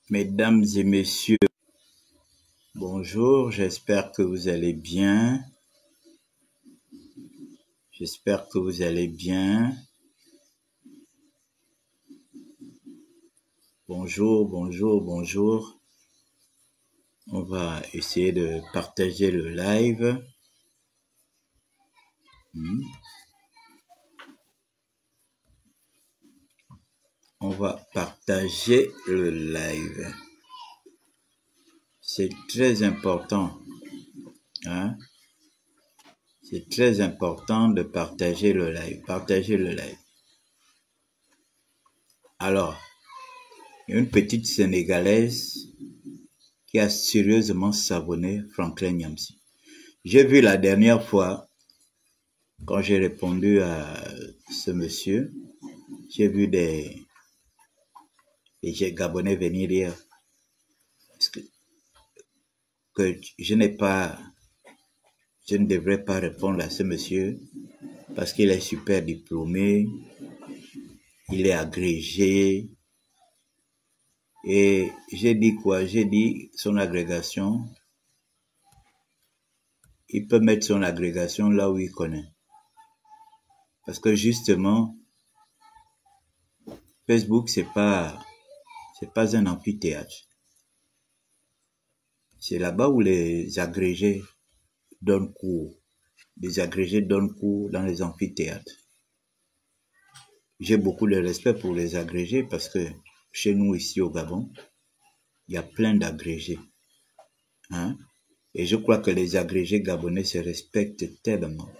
Mesdames et messieurs, bonjour, j'espère que vous allez bien. J'espère que vous allez bien. Bonjour, bonjour, bonjour. On va essayer de partager le live. On va partager le live. C'est très important. Hein? C'est très important de partager le live. Partager le live. Alors, il y a une petite Sénégalaise qui a sérieusement savonné Franklin Nyamsi. J'ai vu la dernière fois, quand j'ai répondu à ce monsieur, j'ai vu des Gabonais venir dire que je ne devrais pas répondre à ce monsieur parce qu'il est super diplômé, il est agrégé. Et j'ai dit quoi? J'ai dit son agrégation, il peut mettre son agrégation là où il connaît. Parce que justement, Facebook, c'est pas un amphithéâtre. C'est là-bas où les agrégés donnent cours. Les agrégés donnent cours dans les amphithéâtres. J'ai beaucoup de respect pour les agrégés parce que chez nous, ici au Gabon, il y a plein d'agrégés. Hein? Et je crois que les agrégés gabonais se respectent tellement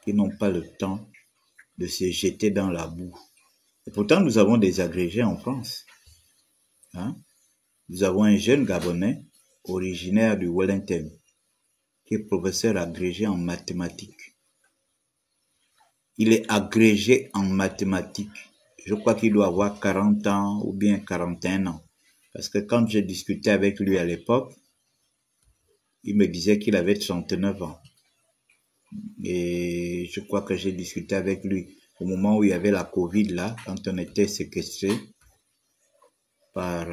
qu'ils n'ont pas le temps de se jeter dans la boue. Et pourtant, nous avons des agrégés en France. Hein? Nous avons un jeune Gabonais originaire du Wellington qui est professeur agrégé en mathématiques. Il est agrégé en mathématiques. Je crois qu'il doit avoir 40 ans ou bien 41 ans. Parce que quand j'ai discuté avec lui à l'époque, il me disait qu'il avait 39 ans. Et je crois que j'ai discuté avec lui au moment où il y avait la Covid là, quand on était séquestré par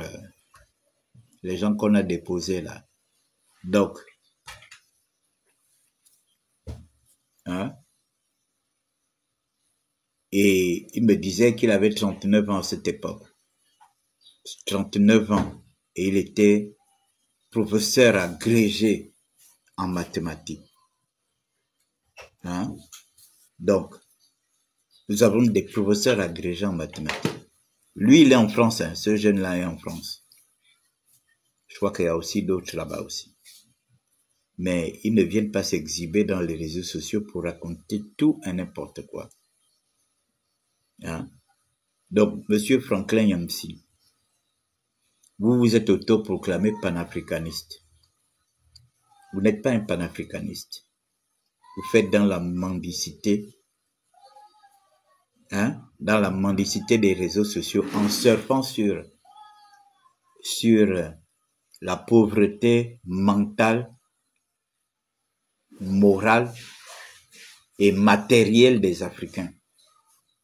les gens qu'on a déposés là. Donc, hein? Et il me disait qu'il avait 39 ans à cette époque. 39 ans. Et il était professeur agrégé en mathématiques. Hein? Donc, nous avons des professeurs agrégés en mathématiques. Lui, il est en France, hein. Ce jeune-là est en France. Je crois qu'il y a aussi d'autres là-bas aussi. Mais ils ne viennent pas s'exhiber dans les réseaux sociaux pour raconter tout et n'importe quoi. Hein? Donc, Monsieur Franklin Nyamsi, vous vous êtes autoproclamé panafricaniste. Vous n'êtes pas un panafricaniste. Vous faites dans la mendicité, hein, dans la mendicité des réseaux sociaux, en surfant sur la pauvreté mentale, morale et matérielle des Africains,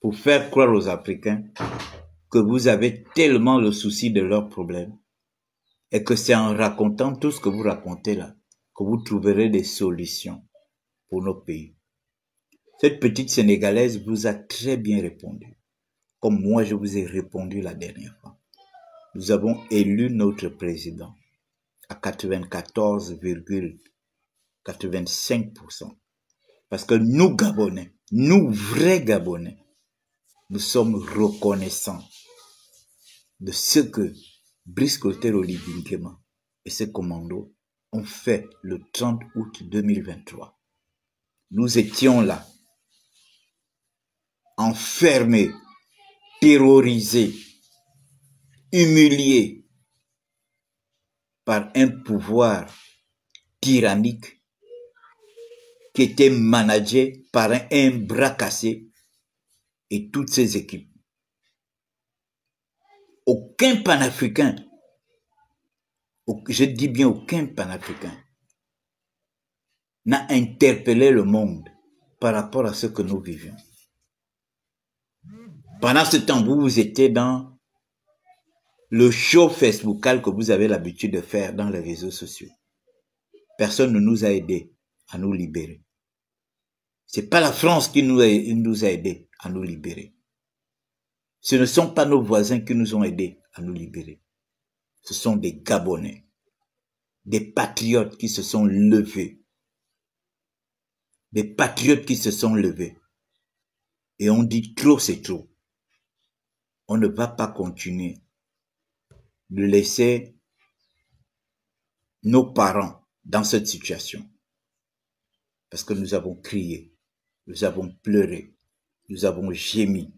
pour faire croire aux Africains que vous avez tellement le souci de leurs problèmes et que c'est en racontant tout ce que vous racontez là que vous trouverez des solutions pour nos pays. Cette petite Sénégalaise vous a très bien répondu, comme moi je vous ai répondu la dernière fois. Nous avons élu notre président à 94,85%. Parce que nous Gabonais, nous vrais Gabonais, nous sommes reconnaissants de ce que Brice Clotaire Oligui Nguema et ses commandos ont fait le 30 août 2023. Nous étions là, enfermés, terrorisés, humiliés par un pouvoir tyrannique qui était managé par un bras cassé et toutes ses équipes. Aucun panafricain, je dis bien aucun panafricain, n'a interpellé le monde par rapport à ce que nous vivions. Pendant ce temps, vous étiez dans le show Facebookal que vous avez l'habitude de faire dans les réseaux sociaux. Personne ne nous a aidés à nous libérer. C'est pas la France qui nous a aidés à nous libérer. Ce ne sont pas nos voisins qui nous ont aidés à nous libérer. Ce sont des Gabonais, des patriotes qui se sont levés. Des patriotes qui se sont levés. Et on dit trop, c'est trop. On ne va pas continuer de laisser nos parents dans cette situation. Parce que nous avons crié, nous avons pleuré, nous avons gémi.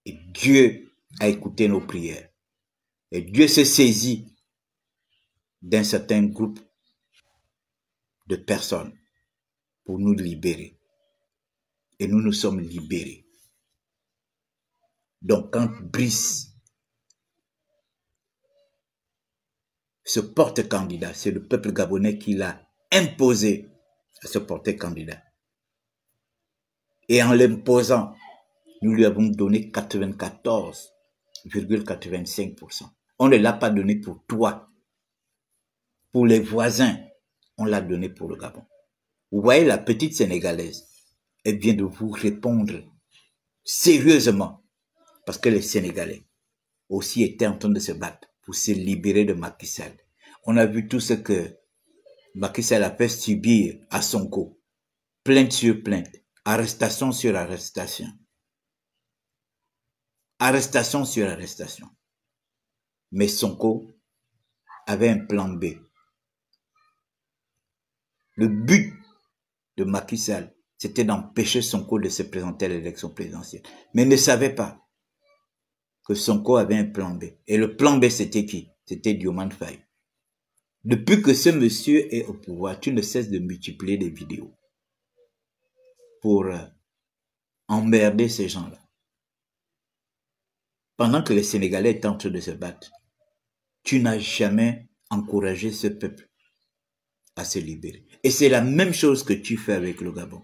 Et Dieu a écouté nos prières. Et Dieu s'est saisi d'un certain groupe de personnes pour nous libérer. Et nous nous sommes libérés. Donc quand Brice se porte candidat, c'est le peuple gabonais qui l'a imposé à se porter candidat. Et en l'imposant, nous lui avons donné 94,85%. On ne l'a pas donné pour toi. Pour les voisins, on l'a donné pour le Gabon. Vous voyez la petite Sénégalaise, elle vient de vous répondre sérieusement. Parce que les Sénégalais aussi étaient en train de se battre pour se libérer de Macky Sall. On a vu tout ce que Macky Sall a fait subir à Sonko. Plainte sur plainte, arrestation sur arrestation. Arrestation sur arrestation. Mais Sonko avait un plan B. Le but de Macky Sall, c'était d'empêcher Sonko de se présenter à l'élection présidentielle. Mais il ne savait pas que Sonko avait un plan B. Et le plan B, c'était qui? C'était Diomaye Faye. Depuis que ce monsieur est au pouvoir, tu ne cesses de multiplier des vidéos pour emmerder ces gens-là. Pendant que les Sénégalais étaient en train de se battre, tu n'as jamais encouragé ce peuple à se libérer. Et c'est la même chose que tu fais avec le Gabon.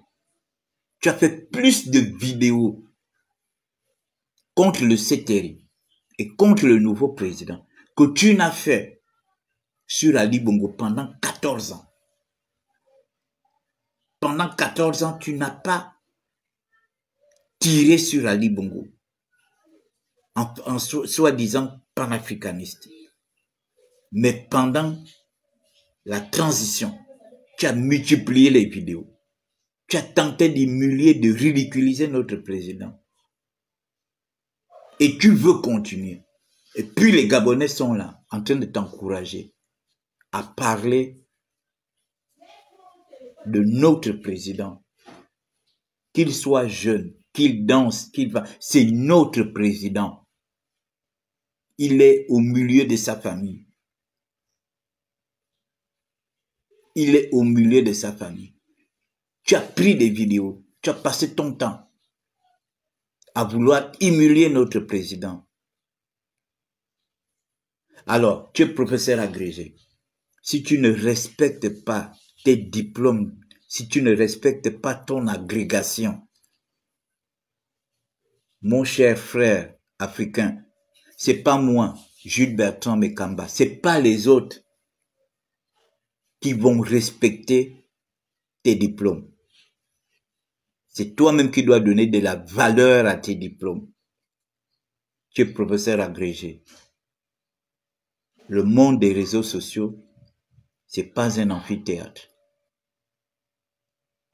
Tu as fait plus de vidéos contre le CTRI et contre le nouveau président que tu n'as fait sur Ali Bongo pendant 14 ans. Pendant 14 ans, tu n'as pas tiré sur Ali Bongo en soi-disant panafricaniste. Mais pendant la transition, tu as multiplié les vidéos. Tu as tenté d'humilier, de ridiculiser notre président. Et tu veux continuer. Et puis les Gabonais sont là, en train de t'encourager à parler de notre président. Qu'il soit jeune, qu'il danse, qu'il va. C'est notre président. Il est au milieu de sa famille. Il est au milieu de sa famille. Tu as pris des vidéos, tu as passé ton temps à vouloir humilier notre président. Alors, tu es professeur agrégé. Si tu ne respectes pas tes diplômes, si tu ne respectes pas ton agrégation, mon cher frère africain, c'est pas moi, Jules Bertrand Mekamba, c'est pas les autres qui vont respecter tes diplômes. C'est toi-même qui dois donner de la valeur à tes diplômes. Tu es professeur agrégé. Le monde des réseaux sociaux, c'est pas un amphithéâtre.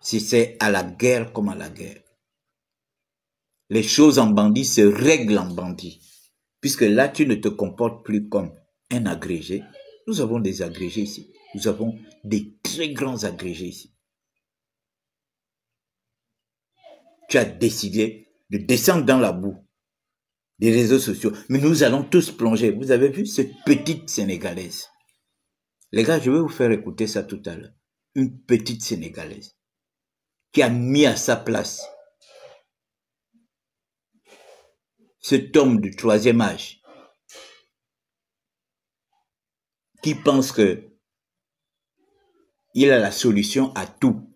Si c'est à la guerre comme à la guerre. Les choses en bandit se règlent en bandit. Puisque là, tu ne te comportes plus comme un agrégé. Nous avons des agrégés ici. Nous avons des très grands agrégés ici. Tu as décidé de descendre dans la boue des réseaux sociaux. Mais nous allons tous plonger. Vous avez vu cette petite Sénégalaise? Les gars, je vais vous faire écouter ça tout à l'heure. Une petite Sénégalaise qui a mis à sa place cet homme du troisième âge qui pense que il a la solution à tout.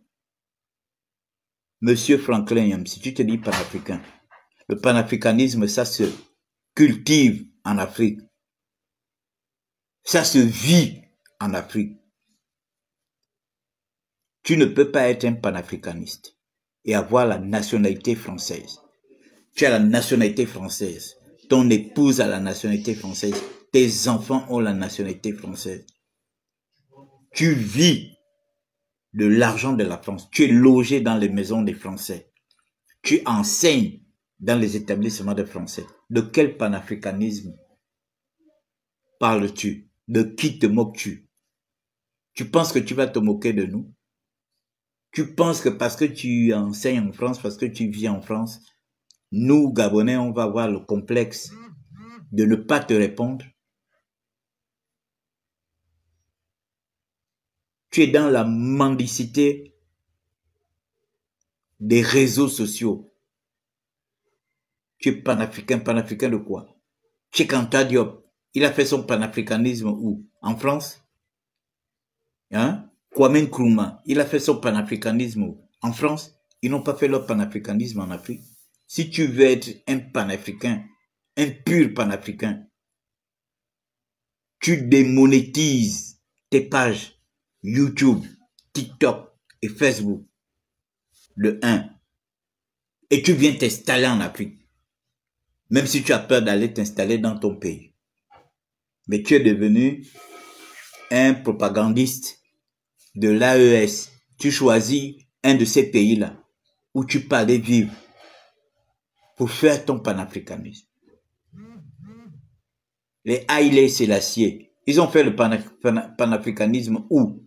Monsieur Franklin Yam, si tu te dis panafricain, Le panafricanisme, ça se cultive en Afrique. Ça se vit en Afrique. Tu ne peux pas être un panafricaniste et avoir la nationalité française. Tu as la nationalité française. Ton épouse a la nationalité française. Tes enfants ont la nationalité française. Tu vis de l'argent de la France. Tu es logé dans les maisons des Français. Tu enseignes dans les établissements des Français. De quel panafricanisme parles-tu? De qui te moques-tu? Tu penses que tu vas te moquer de nous? Tu penses que parce que tu enseignes en France, parce que tu vis en France, nous, Gabonais, on va avoir le complexe de ne pas te répondre? Tu es dans la mendicité des réseaux sociaux. Tu es panafricain de quoi? Cheikh Anta Diop, il a fait son panafricanisme où? En France? Hein? Kwame Nkrumah, il a fait son panafricanisme où? En France? Ils n'ont pas fait leur panafricanisme en Afrique. Si tu veux être un panafricain, un pur panafricain, tu démonétises tes pages YouTube, TikTok et Facebook, le 1. Et tu viens t'installer en Afrique. Même si tu as peur d'aller t'installer dans ton pays. Mais tu es devenu un propagandiste de l'AES. Tu choisis un de ces pays-là où tu peux aller vivre pour faire ton panafricanisme. Les Haïlé Sélassié, ils ont fait le panafricanisme où?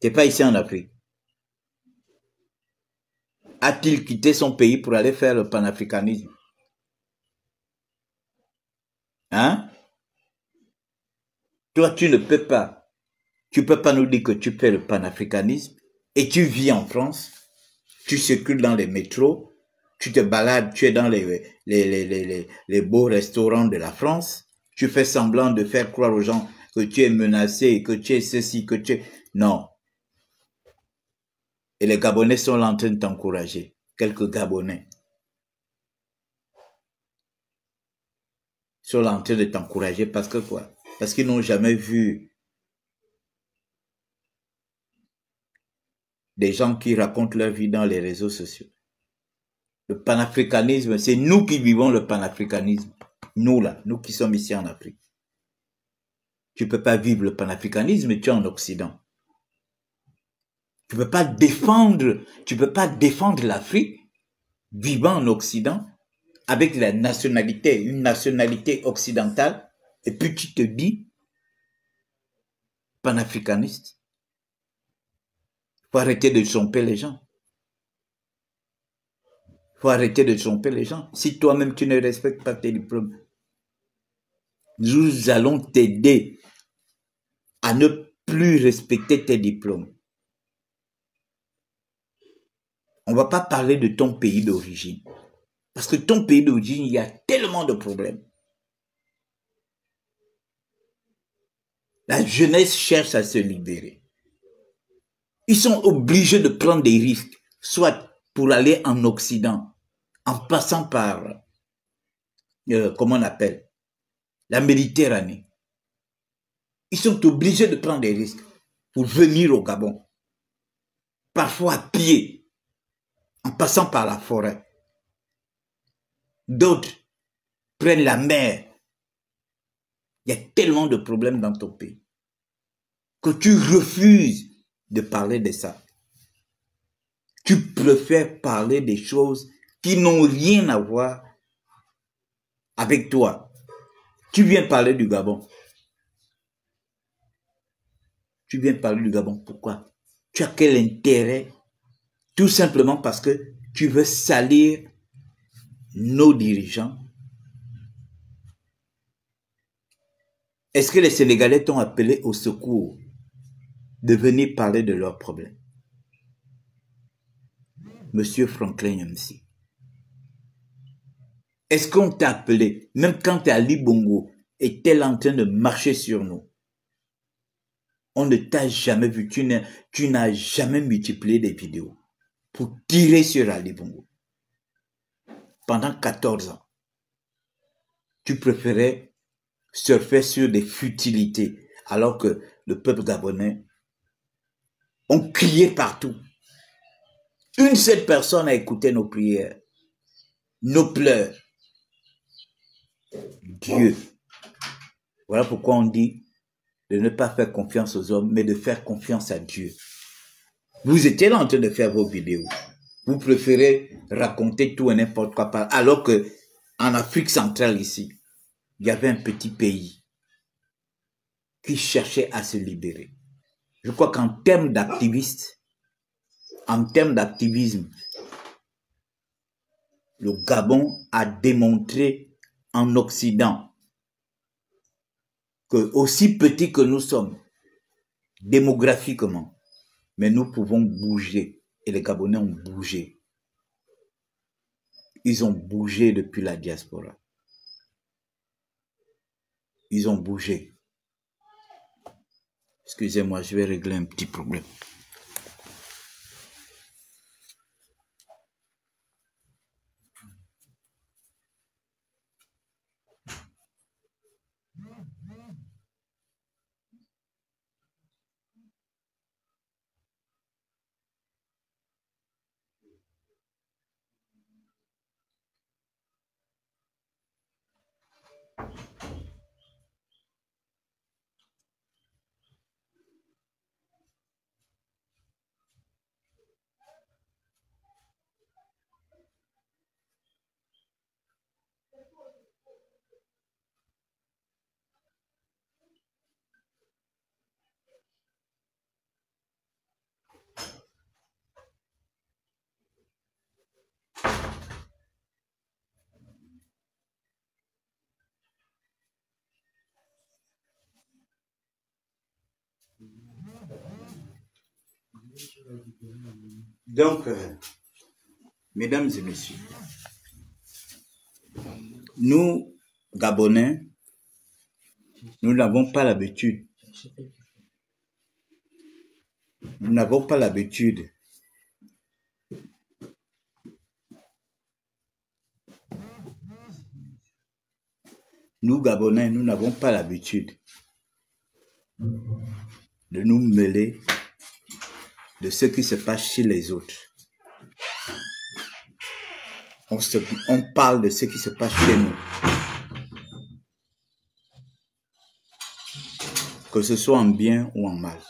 C'est pas ici en Afrique. A-t-il quitté son pays pour aller faire le panafricanisme? Hein? Toi, tu ne peux pas. Tu peux pas nous dire que tu fais le panafricanisme et tu vis en France, tu circules dans les métros, tu te balades, tu es dans les beaux restaurants de la France, tu fais semblant de faire croire aux gens que tu es menacé, que tu es ceci, que tu es... Non. Et les Gabonais sont là en train de t'encourager. Quelques Gabonais sont là en train de t'encourager parce que quoi? Parce qu'ils n'ont jamais vu des gens qui racontent leur vie dans les réseaux sociaux. Le panafricanisme, c'est nous qui vivons le panafricanisme. Nous là, nous qui sommes ici en Afrique. Tu ne peux pas vivre le panafricanisme, tu es en Occident. Tu ne peux pas défendre l'Afrique vivant en Occident avec la nationalité, une nationalité occidentale, et puis tu te dis panafricaniste. Il faut arrêter de tromper les gens. Il faut arrêter de tromper les gens. Si toi-même tu ne respectes pas tes diplômes, nous allons t'aider à ne plus respecter tes diplômes. On ne va pas parler de ton pays d'origine. Parce que ton pays d'origine, il y a tellement de problèmes. La jeunesse cherche à se libérer. Ils sont obligés de prendre des risques, soit pour aller en Occident, en passant par, comment on appelle, la Méditerranée. Ils sont obligés de prendre des risques pour venir au Gabon. Parfois à pied, en passant par la forêt. D'autres prennent la mer. Il y a tellement de problèmes dans ton pays que tu refuses de parler de ça. Tu préfères parler des choses qui n'ont rien à voir avec toi. Tu viens parler du Gabon. Tu viens parler du Gabon. Pourquoi? Tu as quel intérêt? Tout simplement parce que tu veux salir nos dirigeants. Est-ce que les Sénégalais t'ont appelé au secours de venir parler de leurs problèmes? Monsieur Franklin Yamsi. Est-ce qu'on t'a appelé, même quand Ali Bongo était en train de marcher sur nous? On ne t'a jamais vu, tu n'as jamais multiplié des vidéos pour tirer sur Ali Bongo. pendant 14 ans. Tu préférais surfer sur des futilités, alors que le peuple gabonais ont crié partout. Une seule personne a écouté nos prières, nos pleurs. Dieu. Voilà pourquoi on dit de ne pas faire confiance aux hommes, mais de faire confiance à Dieu. Vous étiez là en train de faire vos vidéos. Vous préférez raconter tout et n'importe quoi, alors que en Afrique centrale ici, il y avait un petit pays qui cherchait à se libérer. Je crois qu'en termes d'activistes, en termes d'activisme, le Gabon a démontré en Occident que aussi petit que nous sommes, démographiquement, mais nous pouvons bouger. Et les Gabonais ont bougé. Ils ont bougé depuis la diaspora. Ils ont bougé. Excusez-moi, je vais régler un petit problème. Donc, mesdames et messieurs, nous, Gabonais, nous n'avons pas l'habitude. Nous n'avons pas l'habitude Nous, Gabonais, nous n'avons pas l'habitude de nous mêler de ce qui se passe chez les autres. On parle de ce qui se passe chez nous. Que ce soit en bien ou en mal.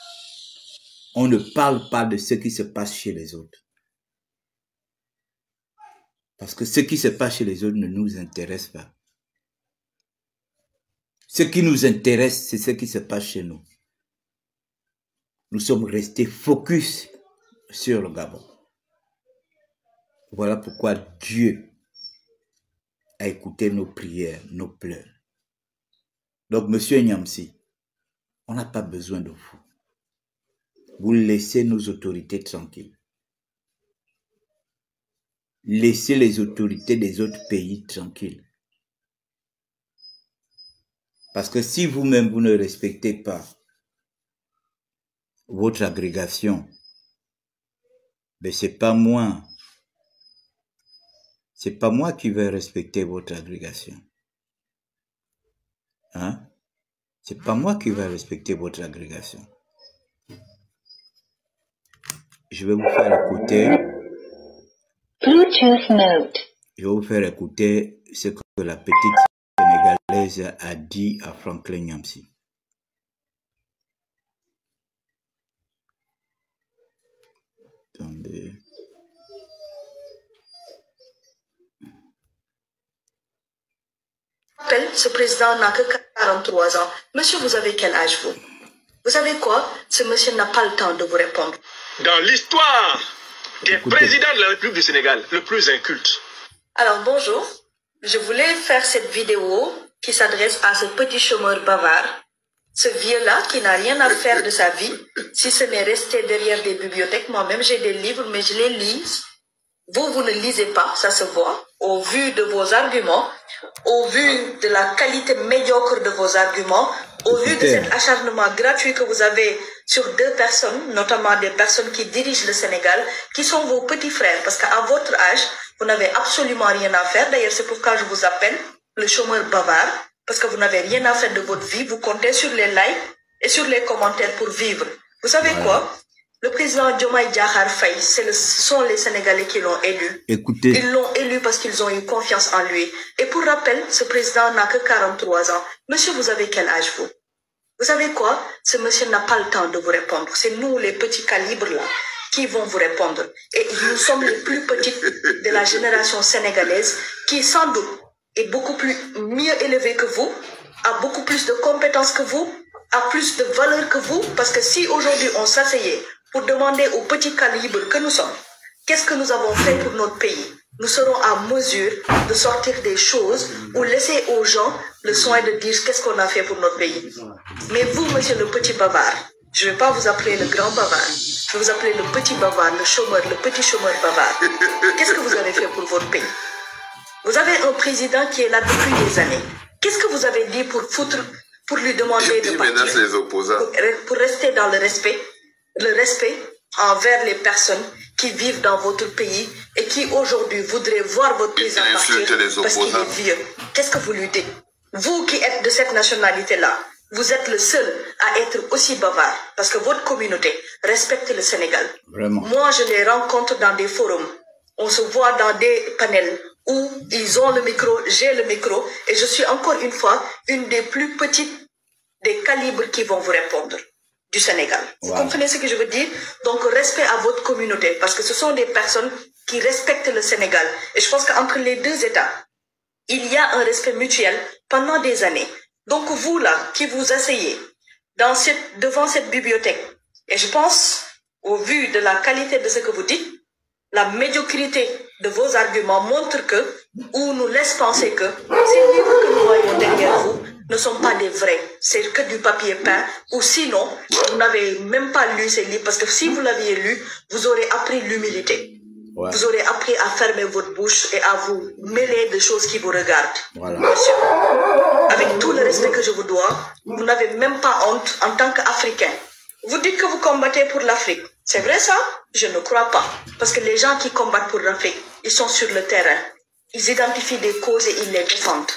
On ne parle pas de ce qui se passe chez les autres. Parce que ce qui se passe chez les autres ne nous intéresse pas. Ce qui nous intéresse, c'est ce qui se passe chez nous. Nous sommes restés focus sur le Gabon. Voilà pourquoi Dieu a écouté nos prières, nos pleurs. Donc, Monsieur Nyamsi, on n'a pas besoin de vous. Vous laissez nos autorités tranquilles. Laissez les autorités des autres pays tranquilles. Parce que si vous-même, vous ne respectez pas votre agrégation, mais c'est pas moi. C'est pas moi qui vais respecter votre agrégation. Hein? C'est pas moi qui vais respecter votre agrégation. Je vais vous faire écouter. Bluetooth mode. Je vais vous faire écouter ce que la petite Sénégalaise a dit à Franklin Nyamsi. Attendez. Ce président n'a que 43 ans. Monsieur, vous avez quel âge, vous? Vous savez quoi? Ce monsieur n'a pas le temps de vous répondre. Dans l'histoire des présidents de la République du Sénégal, le plus inculte. Alors, bonjour. Je voulais faire cette vidéo qui s'adresse à ce petit chômeur bavard. Ce vieux-là qui n'a rien à faire de sa vie, si ce n'est rester derrière des bibliothèques. Moi-même, j'ai des livres, mais je les lis. Vous ne lisez pas, ça se voit, au vu de vos arguments, au vu de la qualité médiocre de vos arguments, au vu de cet acharnement gratuit que vous avez sur 2 personnes, notamment des personnes qui dirigent le Sénégal, qui sont vos petits frères. Parce qu'à votre âge, vous n'avez absolument rien à faire. D'ailleurs, c'est pourquoi je vous appelle le chômeur bavard. Parce que vous n'avez rien à faire de votre vie. Vous comptez sur les likes et sur les commentaires pour vivre. Vous savez quoi? Le président Diomaye Diakhar Faye, ce sont les Sénégalais qui l'ont élu. Écoutez. Ils l'ont élu parce qu'ils ont eu confiance en lui. Et pour rappel, ce président n'a que 43 ans. Monsieur, vous avez quel âge, vous? Vous savez quoi? Ce monsieur n'a pas le temps de vous répondre. C'est nous, les petits calibres, là, qui vont vous répondre. Et nous sommes les plus petites de la génération sénégalaise qui, sans doute, est beaucoup mieux élevée que vous, a beaucoup plus de compétences que vous, a plus de valeur que vous. Parce que si aujourd'hui on s'asseyait pour demander aux petits calibres que nous sommes, qu'est-ce que nous avons fait pour notre pays, nous serons à mesure de sortir des choses ou laisser aux gens le soin de dire qu'est-ce qu'on a fait pour notre pays. Mais vous, monsieur le petit bavard, je ne vais pas vous appeler le grand bavard, je vais vous appeler le petit bavard, le chômeur, le petit chômeur bavard. Qu'est-ce que vous avez fait pour votre pays? Vous avez un président qui est là depuis des années. Qu'est-ce que vous avez dit pour lui demander de partir, les opposants. pour rester dans le respect envers les personnes qui vivent dans votre pays et qui aujourd'hui voudraient voir votre président partir parce qu'il est vieux. Qu'est-ce que vous lui dites? Vous qui êtes de cette nationalité-là, vous êtes le seul à être aussi bavard parce que votre communauté respecte le Sénégal. Vraiment. Moi, je les rencontre dans des forums. On se voit dans des panels où ils ont le micro, j'ai le micro et je suis encore une fois une des plus petites des calibres qui vont vous répondre du Sénégal. Vous comprenez ce que je veux dire? Donc, respect à votre communauté parce que ce sont des personnes qui respectent le Sénégal. Et je pense qu'entre les 2 États, il y a un respect mutuel pendant des années. Donc, vous là, qui vous asseyez devant cette bibliothèque, et je pense, au vu de la qualité de ce que vous dites, la médiocrité de vos arguments montre que, ou nous laisse penser que, ces livres que nous voyons derrière vous ne sont pas des vrais. C'est que du papier peint, ou sinon, vous n'avez même pas lu ces livres, parce que si vous l'aviez lu, vous aurez appris l'humilité. Ouais. Vous aurez appris à fermer votre bouche et à vous mêler de choses qui vous regardent. Voilà. Monsieur, avec tout le respect que je vous dois, vous n'avez même pas honte en tant qu'Africain. Vous dites que vous combattez pour l'Afrique. C'est vrai ça? Je ne crois pas. Parce que les gens qui combattent pour l'Afrique, ils sont sur le terrain. Ils identifient des causes et ils les défendent.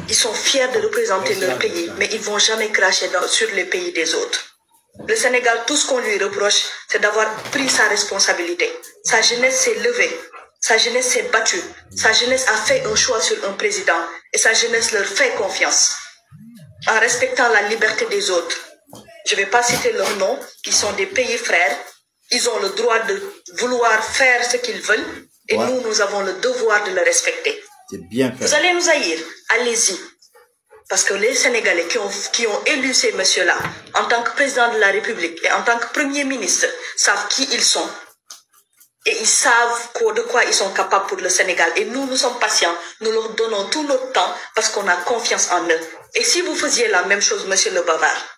Ils sont fiers de représenter leur pays, mais ils ne vont jamais cracher sur les pays des autres. Le Sénégal, tout ce qu'on lui reproche, c'est d'avoir pris sa responsabilité. Sa jeunesse s'est levée. Sa jeunesse s'est battue. Sa jeunesse a fait un choix sur un président. Et sa jeunesse leur fait confiance. En respectant la liberté des autres. Je ne vais pas citer leurs noms. Ils sont des pays frères. Ils ont le droit de vouloir faire ce qu'ils veulent. Et nous avons le devoir de le respecter. C'est bien fait. Vous allez nous haïr. Allez-y. Parce que les Sénégalais qui ont élu ces messieurs-là, en tant que président de la République et en tant que premier ministre, savent qui ils sont. Et ils savent de quoi ils sont capables pour le Sénégal. Et nous sommes patients. Nous leur donnons tout notre temps parce qu'on a confiance en eux. Et si vous faisiez la même chose, monsieur le bavard,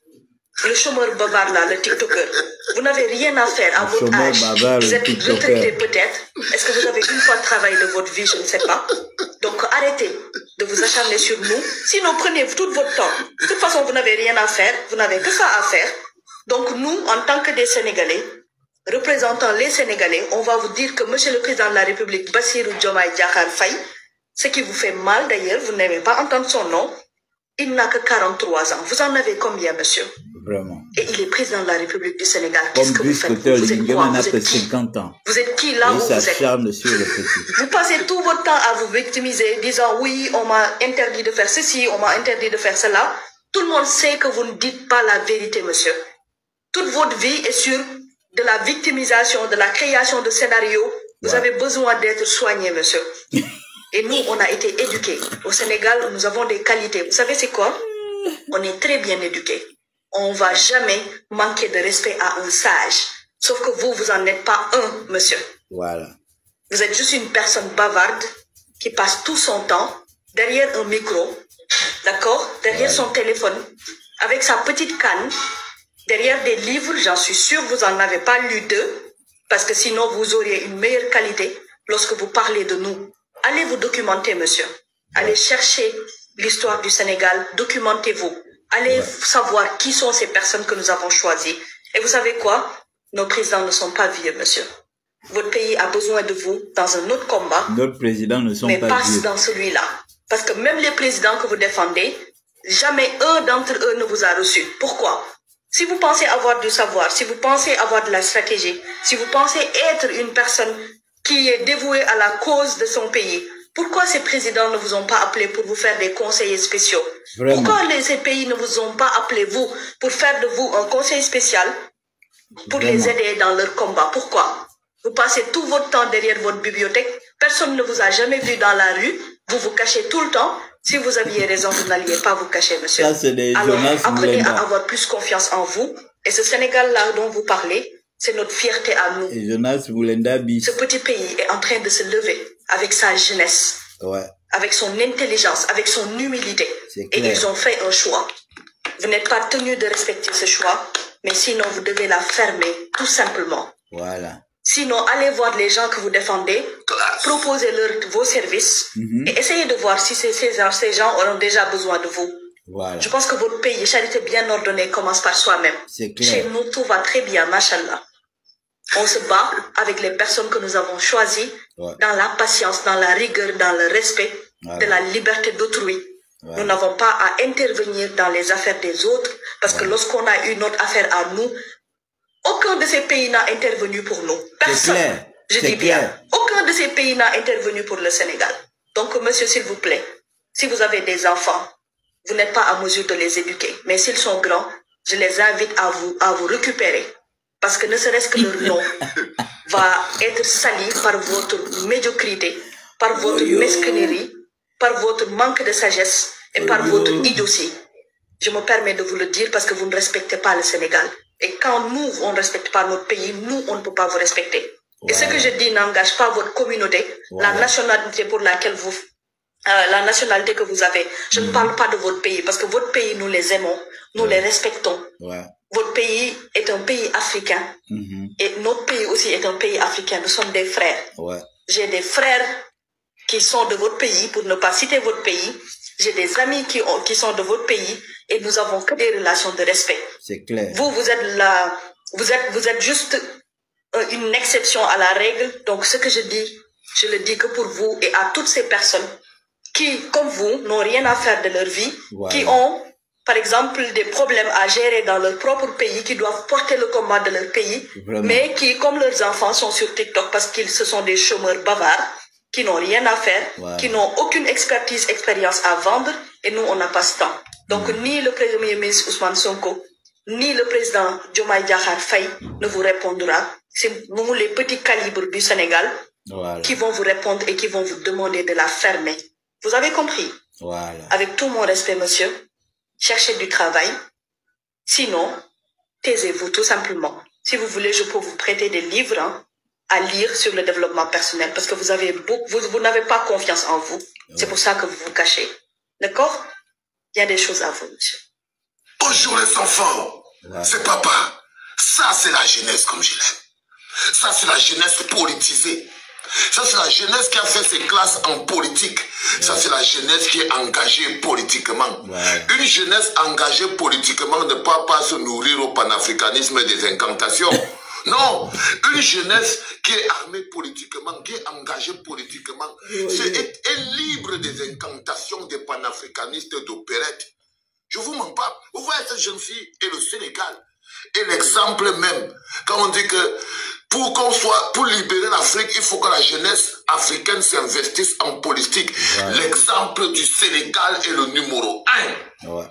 le chômeur bavard là, le TikToker, vous n'avez rien à faire à votre âge. Vous êtes retraité peut-être. Est-ce que vous avez une fois travaillé de votre vie? Je ne sais pas. Donc arrêtez de vous acharner sur nous. Sinon, prenez tout votre temps. De toute façon, vous n'avez rien à faire. Vous n'avez que ça à faire. Donc nous, en tant que des Sénégalais, représentant les Sénégalais, on va vous dire que monsieur le président de la République, Bassirou Diomaye Diakhar Faye, ce qui vous fait mal d'ailleurs, vous n'aimez pas entendre son nom, il n'a que 43 ans. Vous en avez combien, monsieur? Vraiment. Et il est président de la République du Sénégal. Qu'est-ce que vous faites? Vous êtes quoi? Vous êtes qui? 50 ans. Vous êtes qui là où vous êtes? Sur le petit. Vous passez tout votre temps à vous victimiser, disant oui, on m'a interdit de faire ceci, on m'a interdit de faire cela. Tout le monde sait que vous ne dites pas la vérité, monsieur. Toute votre vie est sur de la victimisation, de la création de scénarios. Vous avez besoin d'être soigné, monsieur. Et nous, on a été éduqués. Au Sénégal, nous avons des qualités. Vous savez c'est quoi? On est très bien éduqués. On ne va jamais manquer de respect à un sage. Sauf que vous, vous n'en êtes pas un, monsieur. Voilà. Vous êtes juste une personne bavarde qui passe tout son temps derrière un micro, d'accord? Derrière son téléphone, avec sa petite canne, derrière des livres, j'en suis sûre, vous n'en avez pas lu 2, parce que sinon vous auriez une meilleure qualité lorsque vous parlez de nous. Allez vous documenter, monsieur. Allez chercher l'histoire du Sénégal, documentez-vous. Allez savoir qui sont ces personnes que nous avons choisies. Et vous savez quoi? Nos présidents ne sont pas vieux, monsieur. Votre pays a besoin de vous dans un autre combat. Nos présidents ne sont mais pas pas vieux. dans celui-là. Parce que même les présidents que vous défendez, jamais un d'entre eux ne vous a reçu. Pourquoi? Si vous pensez avoir du savoir, si vous pensez avoir de la stratégie, si vous pensez être une personne qui est dévouée à la cause de son pays, pourquoi ces présidents ne vous ont pas appelé pour vous faire des conseillers spéciaux? Vraiment. Pourquoi ces pays ne vous ont pas appelé, vous, pour faire de vous un conseiller spécial pour les aider dans leur combat? Pourquoi? Vous passez tout votre temps derrière votre bibliothèque, personne ne vous a jamais vu dans la rue, vous vous cachez tout le temps. Si vous aviez raison, vous n'alliez pas vous cacher, monsieur. Ça, c'est des Alors, Jonas apprenez Moulenda. à avoir plus confiance en vous. Et ce Sénégal-là dont vous parlez, c'est notre fierté à nous. Et Jonas Moulenda bis. Ce petit pays est en train de se lever avec sa jeunesse, Ouais, avec son intelligence, avec son humilité. c'est Et clair. ils ont fait un choix. Vous n'êtes pas tenu de respecter ce choix, mais sinon vous devez la fermer, tout simplement. Voilà. Sinon, allez voir les gens que vous défendez, proposez-leur vos services et essayez de voir si ces gens auront déjà besoin de vous. Voilà. Je pense que votre pays, charité bien ordonnée, commence par soi-même. C'est Chez clair. nous, tout va très bien, machallah. On se bat avec les personnes que nous avons choisies dans la patience, dans la rigueur, dans le respect de la liberté d'autrui. Nous n'avons pas à intervenir dans les affaires des autres parce que lorsqu'on a eu notre affaire à nous, aucun de ces pays n'a intervenu pour nous. Personne. clair. Je C'est dis bien, clair. aucun de ces pays n'a intervenu pour le Sénégal. Donc, monsieur, s'il vous plaît, si vous avez des enfants, vous n'êtes pas à mesure de les éduquer. Mais s'ils sont grands, je les invite à vous récupérer. Parce que ne serait-ce que leur nom va être sali par votre médiocrité, par votre mesquinerie, par votre manque de sagesse et par votre idiotie. Je me permets de vous le dire parce que vous ne respectez pas le Sénégal. Et quand nous, on ne respecte pas notre pays, nous, on ne peut pas vous respecter. Et ce que je dis n'engage pas votre communauté, la nationalité pour laquelle vous... la nationalité que vous avez. Je ne parle pas de votre pays parce que votre pays, nous les aimons, nous les respectons. Votre pays est un pays africain et notre pays aussi est un pays africain. Nous sommes des frères. J'ai des frères qui sont de votre pays, pour ne pas citer votre pays. J'ai des amis qui sont de votre pays et nous avons que des relations de respect. C'est clair. Vous êtes là, vous êtes juste une exception à la règle. Donc ce que je dis, je le dis que pour vous et à toutes ces personnes qui, comme vous, n'ont rien à faire de leur vie, qui ont, par exemple, des problèmes à gérer dans leur propre pays, qui doivent porter le combat de leur pays, mais qui, comme leurs enfants, sont sur TikTok parce qu'ils se sont des chômeurs bavards, qui n'ont rien à faire, qui n'ont aucune expérience à vendre, et nous, on n'a pas ce temps. Donc, ni le Premier ministre Ousmane Sonko, ni le président Diomaye Diakhar Faye ne vous répondra. C'est nous, les petits calibres du Sénégal, qui vont vous répondre et qui vont vous demander de la fermer. Vous avez compris? Avec tout mon respect, monsieur, cherchez du travail. Sinon, taisez-vous tout simplement. Si vous voulez, je peux vous prêter des livres à lire sur le développement personnel parce que vous n'avez pas confiance en vous. C'est pour ça que vous vous cachez. D'accord? Il y a des choses à vous, monsieur. Bonjour les enfants. C'est papa. Ça, c'est la jeunesse comme je l'aime. Ça, c'est la jeunesse politisée. Ça, c'est la jeunesse qui a fait ses classes en politique. Ça, c'est la jeunesse qui est engagée politiquement. Une jeunesse engagée politiquement ne peut pas se nourrir au panafricanisme des incantations. Non, une jeunesse qui est armée politiquement, qui est engagée politiquement, est libre des incantations des panafricanistes d'opérette. Je vous mens pas. Vous voyez cette jeune fille et le Sénégal. Et l'exemple même, quand on dit que pour libérer l'Afrique, il faut que la jeunesse africaine s'investisse en politique. L'exemple du Sénégal est le numéro 1.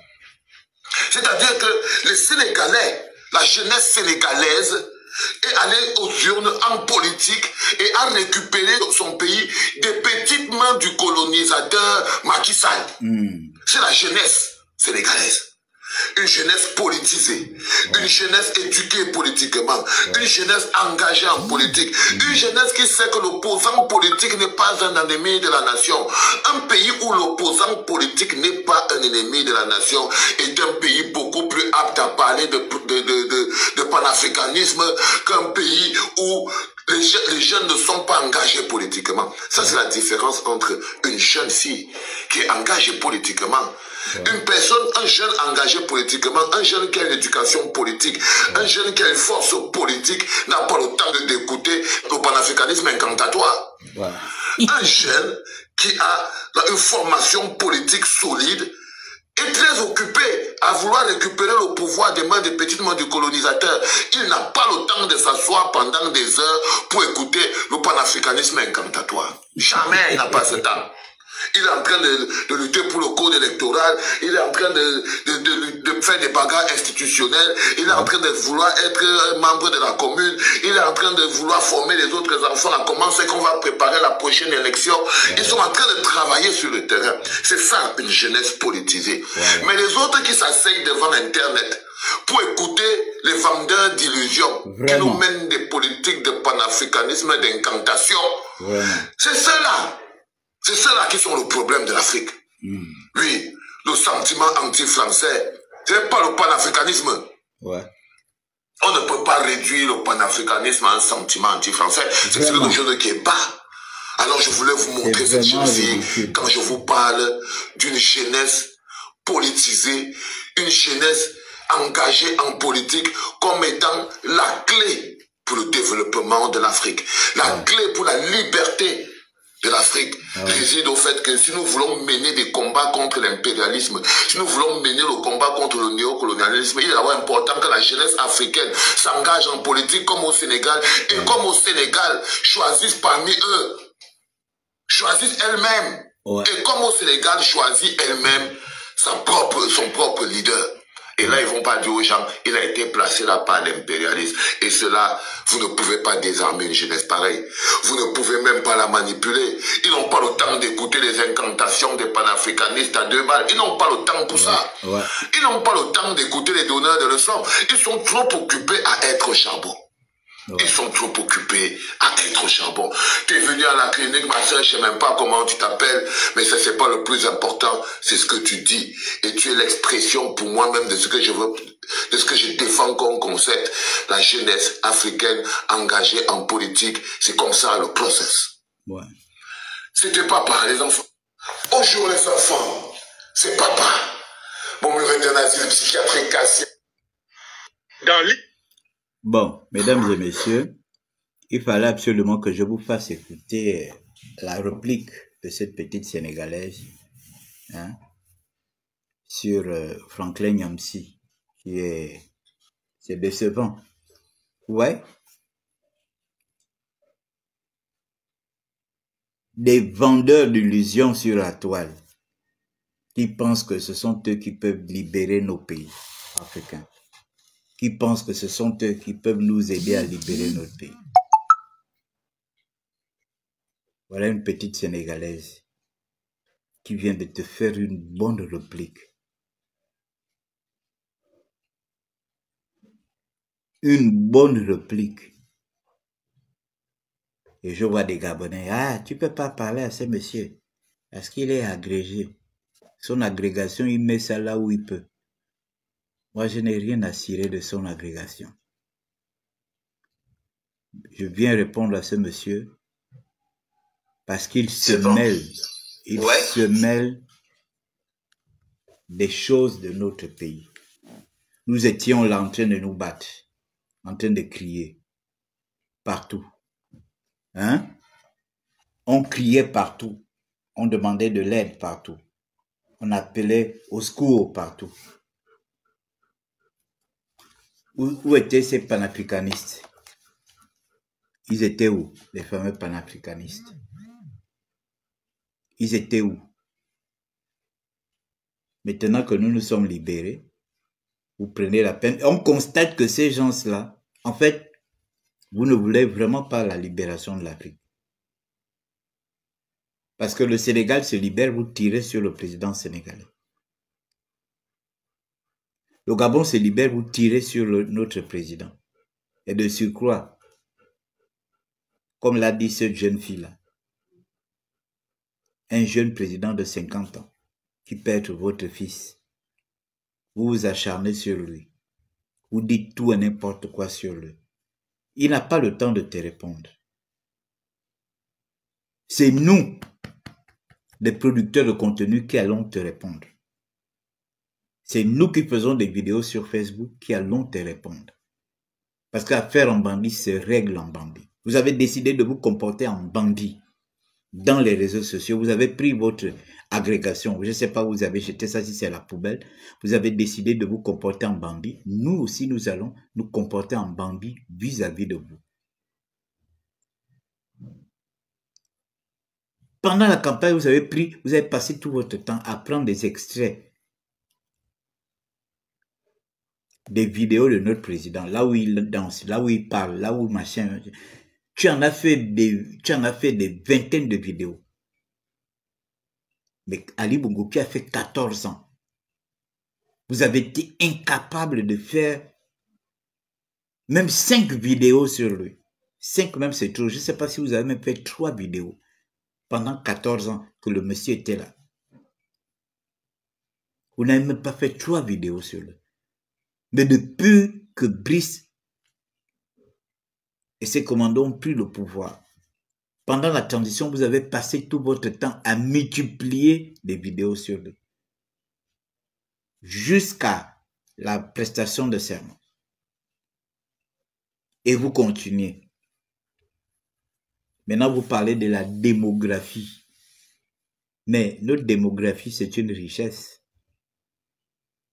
C'est-à-dire que les Sénégalais, la jeunesse sénégalaise, est allée aux urnes en politique et a récupéré dans son pays des petites mains du colonisateur Macky Sall. C'est la jeunesse sénégalaise. Une jeunesse politisée, une jeunesse éduquée politiquement, une jeunesse engagée en politique, une jeunesse qui sait que l'opposant politique n'est pas un ennemi de la nation. Un pays où l'opposant politique n'est pas un ennemi de la nation est un pays beaucoup plus apte à parler de panafricanisme qu'un pays où les jeunes ne sont pas engagés politiquement. Ça, c'est la différence entre une jeune fille qui est engagée politiquement. Une personne, un jeune engagé politiquement, un jeune qui a une éducation politique, un jeune qui a une force politique, n'a pas le temps d'écouter le panafricanisme incantatoire. Un jeune qui a une formation politique solide est très occupé à vouloir récupérer le pouvoir des mains des petites mains du colonisateur. Il n'a pas le temps de s'asseoir pendant des heures pour écouter le panafricanisme incantatoire. Jamais il n'a pas ce temps. Il est en train de lutter pour le code électoral, il est en train de faire des bagarres institutionnelles, il est en train de vouloir être un membre de la commune, il est en train de vouloir former les autres enfants à comment c'est qu'on va préparer la prochaine élection. Ils sont en train de travailler sur le terrain. C'est ça, une jeunesse politisée. Mais les autres qui s'asseyent devant Internet pour écouter les vendeurs d'illusions qui nous mènent des politiques de panafricanisme, d'incantation, c'est ceux-là. C'est ceux-là qui sont le problème de l'Afrique. Oui, le sentiment anti-français, c'est pas le panafricanisme. On ne peut pas réduire le panafricanisme à un sentiment anti-français. C'est quelque chose qui est bas. Alors je voulais vous montrer cette jeune fille quand je vous parle d'une jeunesse politisée, une jeunesse engagée en politique comme étant la clé pour le développement de l'Afrique, la clé pour la liberté de l'Afrique réside au fait que si nous voulons mener des combats contre l'impérialisme, si nous voulons mener le combat contre le néocolonialisme, il est d'abord important que la jeunesse africaine s'engage en politique comme au Sénégal, et comme au Sénégal, choisisse parmi eux, choisisse elle-même, et comme au Sénégal, choisit elle-même son propre leader. Et là, ils vont pas dire aux gens, il a été placé là par l'impérialisme. Et cela, vous ne pouvez pas désarmer une jeunesse pareille. Vous ne pouvez même pas la manipuler. Ils n'ont pas le temps d'écouter les incantations des panafricanistes à 2 balles. Ils n'ont pas le temps pour ça. Ils n'ont pas le temps d'écouter les donneurs de leçons. Ils sont trop occupés à être au charbon. Ils sont trop occupés à être au charbon. Tu es venu à la clinique, ma soeur, je ne sais même pas comment tu t'appelles, mais ça, c'est pas le plus important, c'est ce que tu dis. Et tu es l'expression pour moi-même de ce que je veux, de ce que je défends comme concept. La jeunesse africaine engagée en politique, c'est comme ça le process. C'était papa, les enfants. Bonjour les enfants, c'est papa. Bon, mur est un asile psychiatrique cassé. Bon, mesdames et messieurs, il fallait absolument que je vous fasse écouter la réplique de cette petite Sénégalaise sur Franklin Nyamsi, c'est décevant. Des vendeurs d'illusions sur la toile qui pensent que ce sont eux qui peuvent libérer nos pays africains, qui pensent que ce sont eux qui peuvent nous aider à libérer notre pays. Voilà une petite Sénégalaise qui vient de te faire une bonne réplique. Une bonne réplique. Et je vois des Gabonais, tu peux pas parler à ce monsieur, parce qu'il est agrégé. Son agrégation, il met ça là où il peut. Moi, je n'ai rien à cirer de son agrégation. Je viens répondre à ce monsieur parce qu'il se mêle. Il se mêle des choses de notre pays. Nous étions là en train de nous battre, en train de crier partout. On criait partout. On demandait de l'aide partout. On appelait au secours partout. Où étaient ces panafricanistes? Ils étaient où, les fameux panafricanistes? Ils étaient où? Maintenant que nous nous sommes libérés, vous prenez la peine. On constate que ces gens-là, en fait, vous ne voulez vraiment pas la libération de l'Afrique. Parce que le Sénégal se libère, vous tirez sur le président sénégalais. Le Gabon se libère, vous tirez sur notre président. Et de surcroît, comme l'a dit cette jeune fille-là, un jeune président de 50 ans qui peut être votre fils, vous vous acharnez sur lui, vous dites tout et n'importe quoi sur lui. Il n'a pas le temps de te répondre. C'est nous, les producteurs de contenu, qui allons te répondre. C'est nous qui faisons des vidéos sur Facebook qui allons te répondre. Parce qu'affaire en bandit se règle en bandit. Vous avez décidé de vous comporter en bandit dans les réseaux sociaux. Vous avez pris votre agrégation. Je ne sais pas où vous avez jeté ça, si c'est à la poubelle. Vous avez décidé de vous comporter en bandit. Nous aussi, nous allons nous comporter en bandit vis-à-vis de vous. Pendant la campagne, vous avez passé tout votre temps à prendre des extraits des vidéos de notre président, là où il danse, là où il parle, là où machin. Tu en as fait des vingtaines de vidéos. Mais Ali Bongo qui a fait 14 ans, vous avez été incapable de faire même 5 vidéos sur lui. 5 même c'est trop. Je ne sais pas si vous avez même fait 3 vidéos pendant 14 ans que le monsieur était là. Vous n'avez même pas fait 3 vidéos sur lui. Mais depuis que Brice et ses commandos ont pris le pouvoir, pendant la transition, vous avez passé tout votre temps à multiplier des vidéos sur lui. Jusqu'à la prestation de serment. Et vous continuez. Maintenant, vous parlez de la démographie. Mais notre démographie, c'est une richesse.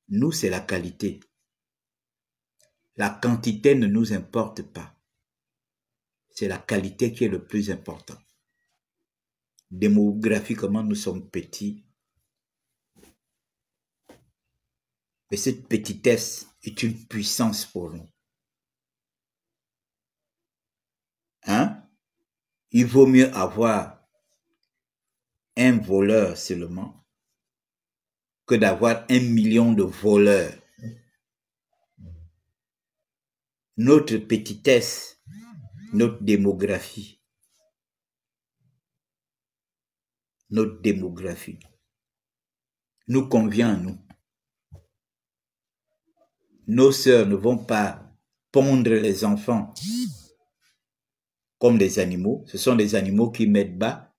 Nous, c'est la qualité. La quantité ne nous importe pas. C'est la qualité qui est le plus important. Démographiquement, nous sommes petits. Mais cette petitesse est une puissance pour nous. Hein? Il vaut mieux avoir un voleur seulement que d'avoir 1 million de voleurs. Notre petitesse, notre démographie, nous convient à nous. Nos sœurs ne vont pas pondre les enfants comme des animaux. Ce sont des animaux qui mettent bas.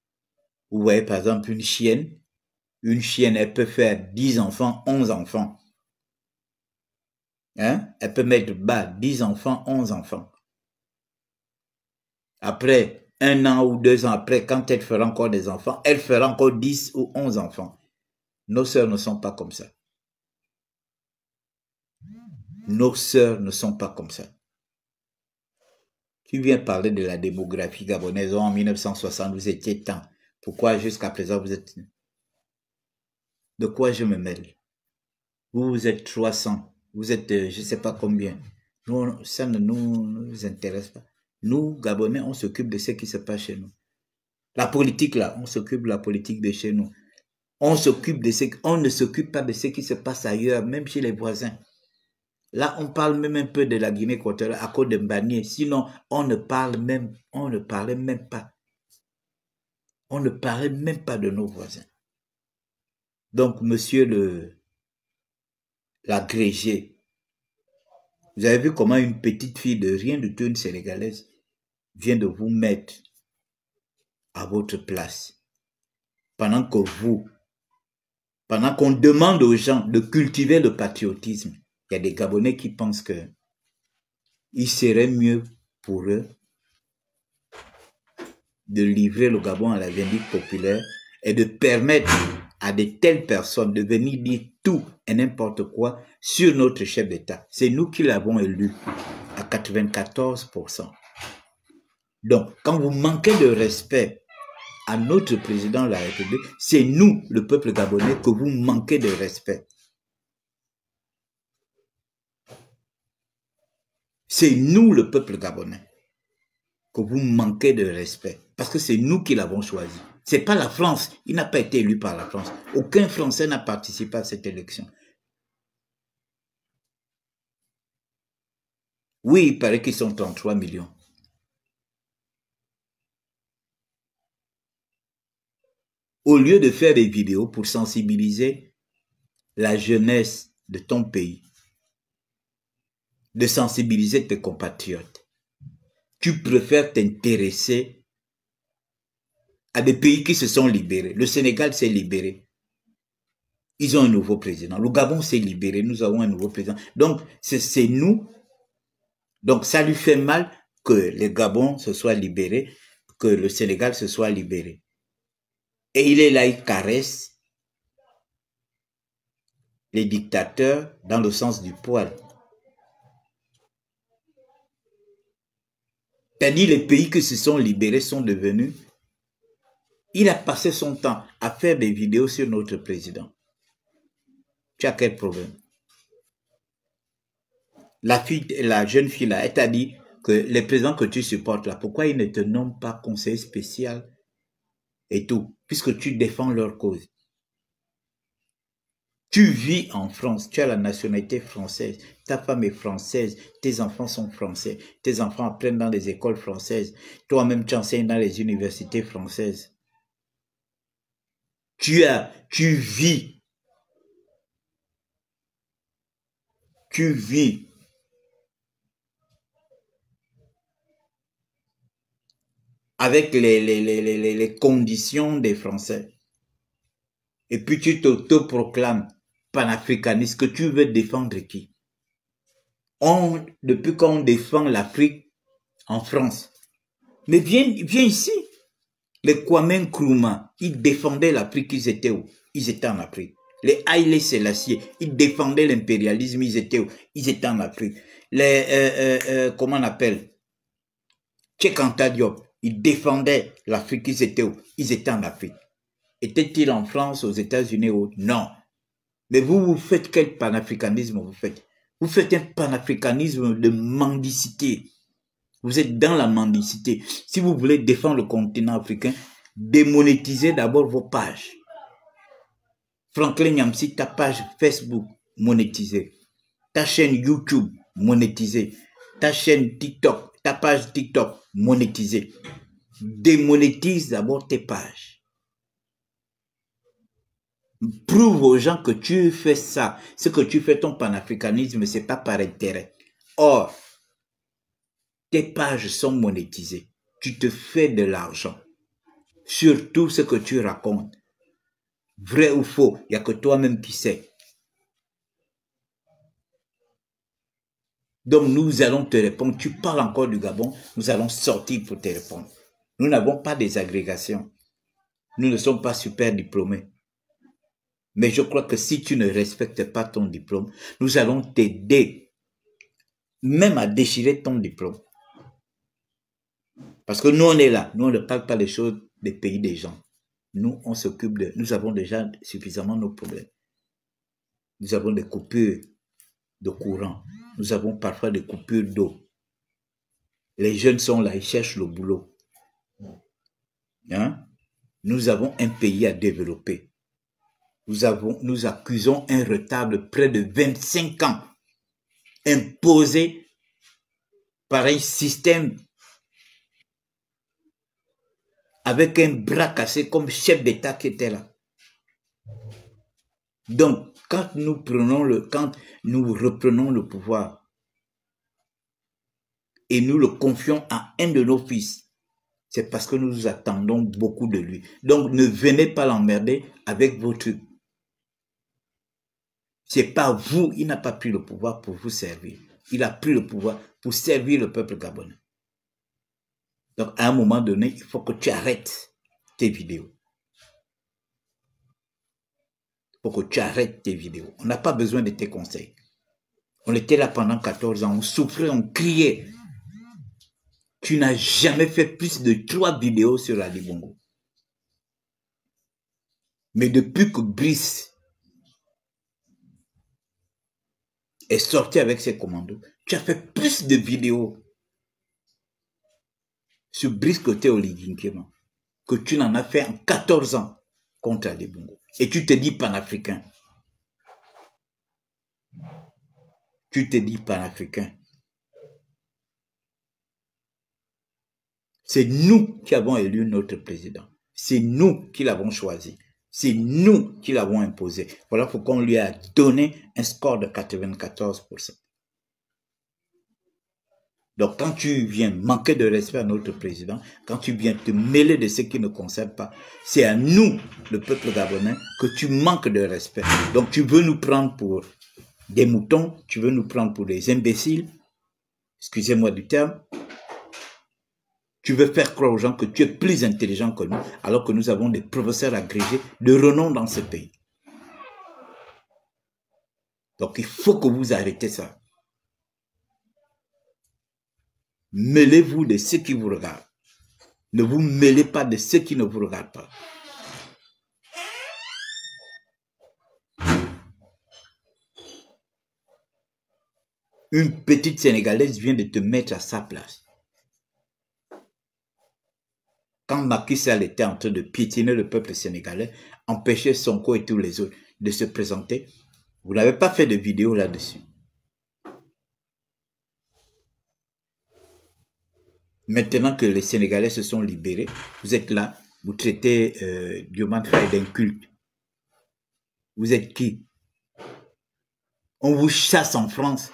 Vous voyez par exemple une chienne. Une chienne, elle peut faire 10 enfants, 11 enfants. Hein? Elle peut mettre bas 10 enfants, 11 enfants. Après 1 an ou 2 ans après, quand elle fera encore des enfants, elle fera encore 10 ou 11 enfants. Nos sœurs ne sont pas comme ça. Nos sœurs ne sont pas comme ça. Tu viens parler de la démographie gabonaise en 1960, vous étiez tant. Pourquoi jusqu'à présent vous êtes... De quoi je me mêle? Vous êtes 300. Vous êtes, je ne sais pas combien. Nous, ça ne nous intéresse pas. Nous, Gabonais, on s'occupe de ce qui se passe chez nous. La politique, là, on s'occupe de la politique de chez nous. On ne s'occupe pas de ce qui se passe ailleurs, même chez les voisins. Là, on parle même un peu de la Guinée équatoriale à cause de Mbanié. Sinon, on ne parlait même pas. On ne parlait même pas de nos voisins. Donc, monsieur l'agrégé, vous avez vu comment une petite fille de rien du tout, une Sénégalaise, vient de vous mettre à votre place. Pendant qu'on demande aux gens de cultiver le patriotisme, il y a des Gabonais qui pensent que il serait mieux pour eux de livrer le Gabon à la vindicte populaire et de permettre à de telles personnes de venir dire tout et n'importe quoi sur notre chef d'État. C'est nous qui l'avons élu à 94%. Donc, quand vous manquez de respect à notre président de la République, c'est nous, le peuple gabonais, que vous manquez de respect. C'est nous, le peuple gabonais, que vous manquez de respect. Parce que c'est nous qui l'avons choisi. Ce n'est pas la France. Il n'a pas été élu par la France. Aucun Français n'a participé à cette élection. Oui, il paraît qu'ils sont 33 millions. Au lieu de faire des vidéos pour sensibiliser la jeunesse de ton pays, de sensibiliser tes compatriotes, tu préfères t'intéresser à des pays qui se sont libérés. Le Sénégal s'est libéré. Ils ont un nouveau président. Le Gabon s'est libéré. Nous avons un nouveau président. Donc, c'est nous. Donc, ça lui fait mal que le Gabon se soit libéré, que le Sénégal se soit libéré. Et il est là, il caresse les dictateurs dans le sens du poil. C'est-à-dire les pays qui se sont libérés sont devenus... Il a passé son temps à faire des vidéos sur notre président. Tu as quel problème? La jeune fille là, elle t'a dit que les présidents que tu supportes là, pourquoi ils ne te nomment pas conseiller spécial et tout, puisque tu défends leur cause. Tu vis en France, tu as la nationalité française, ta femme est française, tes enfants sont français, tes enfants apprennent dans les écoles françaises, toi-même tu enseignes dans les universités françaises. Tu vis avec les conditions des Français. Et puis tu t'autoproclames panafricaniste, que tu veux défendre qui? Depuis qu'on défend l'Afrique en France. Mais viens ici. Les Kwame Nkrumah, ils défendaient l'Afrique, ils étaient où? Ils étaient en Afrique. Les Haïlé Sélassié, ils défendaient l'impérialisme, ils étaient où? Ils étaient en Afrique. Les, comment on appelle? Cheikh Anta Diop, ils défendaient l'Afrique, ils étaient où? Ils étaient en Afrique. Étaient-ils en France, aux États-Unis ou non? Mais vous faites quel panafricanisme vous faites? Vous faites un panafricanisme de mendicité. Vous êtes dans la mendicité. Si vous voulez défendre le continent africain, démonétisez d'abord vos pages. Franklin Nyamsi, ta page Facebook, monétisée. Ta chaîne YouTube, monétisée. Ta chaîne TikTok, ta page TikTok, monétisée. Démonétise d'abord tes pages. Prouve aux gens que tu fais ça. Ce que tu fais, ton panafricanisme, c'est pas par intérêt. Or, tes pages sont monétisées. Tu te fais de l'argent. Sur tout ce que tu racontes. Vrai ou faux, il n'y a que toi-même qui sais. Donc nous allons te répondre. Tu parles encore du Gabon, nous allons sortir pour te répondre. Nous n'avons pas des agrégations. Nous ne sommes pas super diplômés. Mais je crois que si tu ne respectes pas ton diplôme, nous allons t'aider même à déchirer ton diplôme. Parce que nous, on est là. Nous, on ne parle pas des choses des pays des gens. Nous, on s'occupe de... Nous avons déjà suffisamment nos problèmes. Nous avons des coupures de courant. Nous avons parfois des coupures d'eau. Les jeunes sont là, ils cherchent le boulot. Hein? Nous avons un pays à développer. Nous accusons un retard de près de 25 ans imposé par un système avec un bras cassé comme chef d'État qui était là. Donc, quand nous reprenons le pouvoir et nous le confions à un de nos fils, c'est parce que nous attendons beaucoup de lui. Donc, ne venez pas l'emmerder avec vos trucs. C'est pas vous, il n'a pas pris le pouvoir pour vous servir. Il a pris le pouvoir pour servir le peuple gabonais. Donc, à un moment donné, il faut que tu arrêtes tes vidéos. Il faut que tu arrêtes tes vidéos. On n'a pas besoin de tes conseils. On était là pendant 14 ans, on souffrait, on criait. Tu n'as jamais fait plus de 3 vidéos sur Ali Bongo. Mais depuis que Brice est sorti avec ses commandos, tu as fait plus de vidéos sur Brice côté Oligui-Nguema que tu n'en as fait en 14 ans contre Ali Bongo. Et tu te dis panafricain. Tu te dis panafricain. C'est nous qui avons élu notre président. C'est nous qui l'avons choisi. C'est nous qui l'avons imposé. Voilà pourquoi on lui a donné un score de 94%. Donc, quand tu viens manquer de respect à notre président, quand tu viens te mêler de ce qui ne concerne pas, c'est à nous, le peuple gabonais, que tu manques de respect. Donc, tu veux nous prendre pour des moutons, tu veux nous prendre pour des imbéciles, excusez-moi du terme. Tu veux faire croire aux gens que tu es plus intelligent que nous, alors que nous avons des professeurs agrégés de renom dans ce pays. Donc, il faut que vous arrêtez ça. Mêlez-vous de ceux qui vous regardent. Ne vous mêlez pas de ceux qui ne vous regardent pas. Une petite Sénégalaise vient de te mettre à sa place. Quand Macky Sall était en train de piétiner le peuple sénégalais, empêcher Sonko et tous les autres de se présenter, vous n'avez pas fait de vidéo là-dessus. Maintenant que les Sénégalais se sont libérés, vous êtes là, vous traitez Diomaye Faye d'inculte. Vous êtes qui? On vous chasse en France,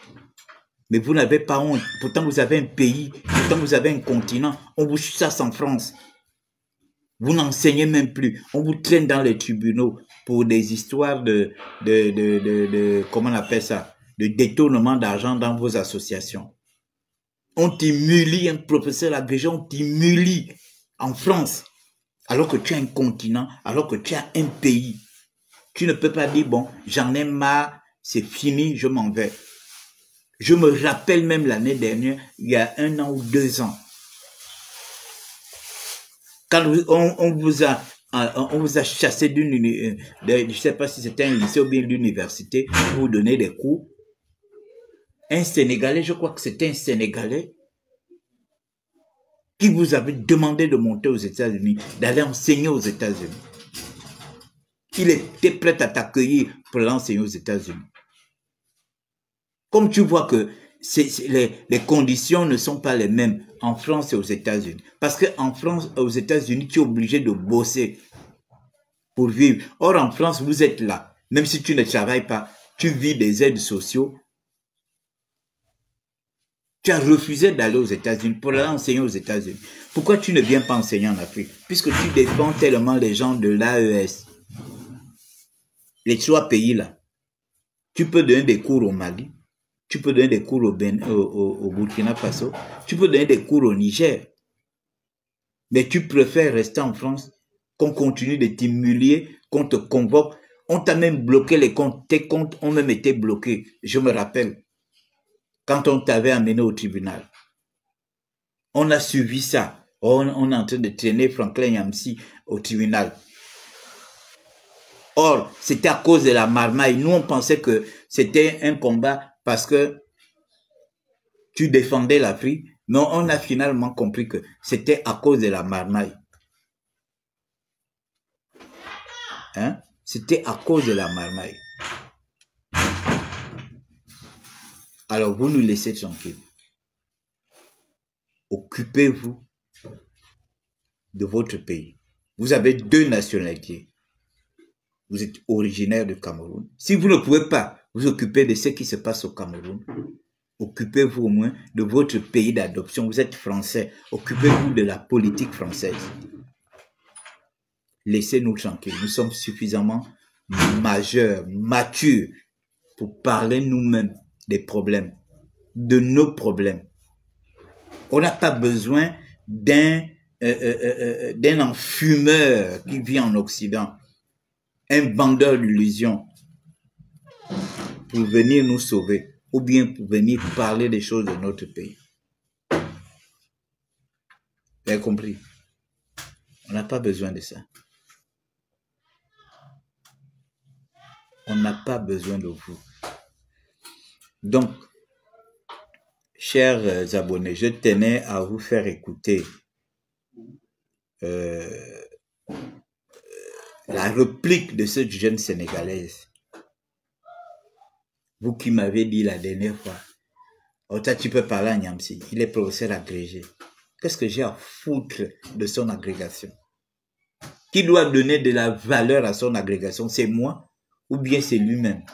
mais vous n'avez pas honte. Pourtant, vous avez un pays, pourtant, vous avez un continent. On vous chasse en France. Vous n'enseignez même plus. On vous traîne dans les tribunaux pour des histoires comment on appelle ça, de détournement d'argent dans vos associations. On t'humilie, un professeur agrégé, on t'humilie en France, alors que tu as un continent, alors que tu as un pays. Tu ne peux pas dire, bon, j'en ai marre, c'est fini, je m'en vais. Je me rappelle même l'année dernière, il y a 1 an ou 2 ans, quand on vous a chassé d'une, je ne sais pas si c'était un lycée ou bien l'université, pour vous donner des cours. Un Sénégalais, je crois que c'était un Sénégalais, qui vous avait demandé de monter aux États-Unis, d'aller enseigner aux États-Unis. Il était prêt à t'accueillir pour l'enseigner aux États-Unis. Comme tu vois que les conditions ne sont pas les mêmes en France et aux États-Unis. Parce qu'en France et aux États-Unis, tu es obligé de bosser pour vivre. Or, en France, vous êtes là. Même si tu ne travailles pas, tu vis des aides sociaux. Tu as refusé d'aller aux États-Unis pour aller enseigner aux États-Unis. Pourquoi tu ne viens pas enseigner en Afrique? Puisque tu défends tellement les gens de l'AES. Les 3 pays-là. Tu peux donner des cours au Mali. Tu peux donner des cours au Burkina Faso. Tu peux donner des cours au Niger. Mais tu préfères rester en France, qu'on continue de t'humilier, qu'on te convoque. On t'a même bloqué les comptes. Tes comptes ont même été bloqués. Je me rappelle. Quand on t'avait amené au tribunal. On a suivi ça. On est en train de traîner Franklin Yamsi au tribunal. Or, c'était à cause de la marmaille. Nous, on pensait que c'était un combat parce que tu défendais l'Afrique. Mais on a finalement compris que c'était à cause de la marmaille. Hein? C'était à cause de la marmaille. Alors, vous nous laissez tranquilles. Occupez-vous de votre pays. Vous avez 2 nationalités. Vous êtes originaire du Cameroun. Si vous ne pouvez pas vous occuper de ce qui se passe au Cameroun, occupez-vous au moins de votre pays d'adoption. Vous êtes français. Occupez-vous de la politique française. Laissez-nous tranquilles. Nous sommes suffisamment majeurs, matures pour parler nous-mêmes des problèmes, de nos problèmes. On n'a pas besoin d'un enfumeur qui vit en Occident, un vendeur d'illusions pour venir nous sauver ou bien pour venir parler des choses de notre pays. Vous avez compris? On n'a pas besoin de ça. On n'a pas besoin de vous. Donc, chers abonnés, je tenais à vous faire écouter la réplique de cette jeune Sénégalaise. Vous qui m'avez dit la dernière fois, oh, tu peux parler à Nyamsi, il est professeur agrégé. Qu'est-ce que j'ai à foutre de son agrégation? Qui doit donner de la valeur à son agrégation? C'est moi ou bien c'est lui-même?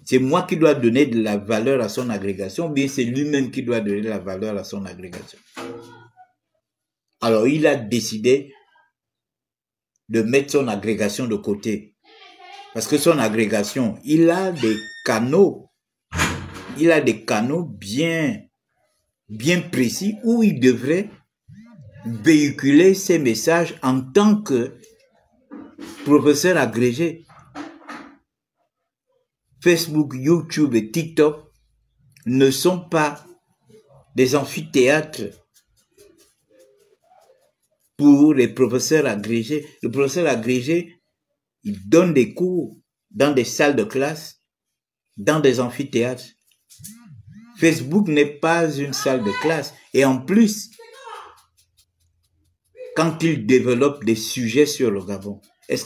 C'est moi qui dois donner de la valeur à son agrégation, ou bien c'est lui-même qui doit donner de la valeur à son agrégation. Alors, il a décidé de mettre son agrégation de côté. Parce que son agrégation, il a des canaux. Il a des canaux bien précis où il devrait véhiculer ses messages en tant que professeur agrégé. Facebook, YouTube et TikTok ne sont pas des amphithéâtres pour les professeurs agrégés. Le professeur agrégé, il donne des cours dans des salles de classe, dans des amphithéâtres. Facebook n'est pas une salle de classe. Et en plus, quand il développe des sujets sur le Gabon, est-ce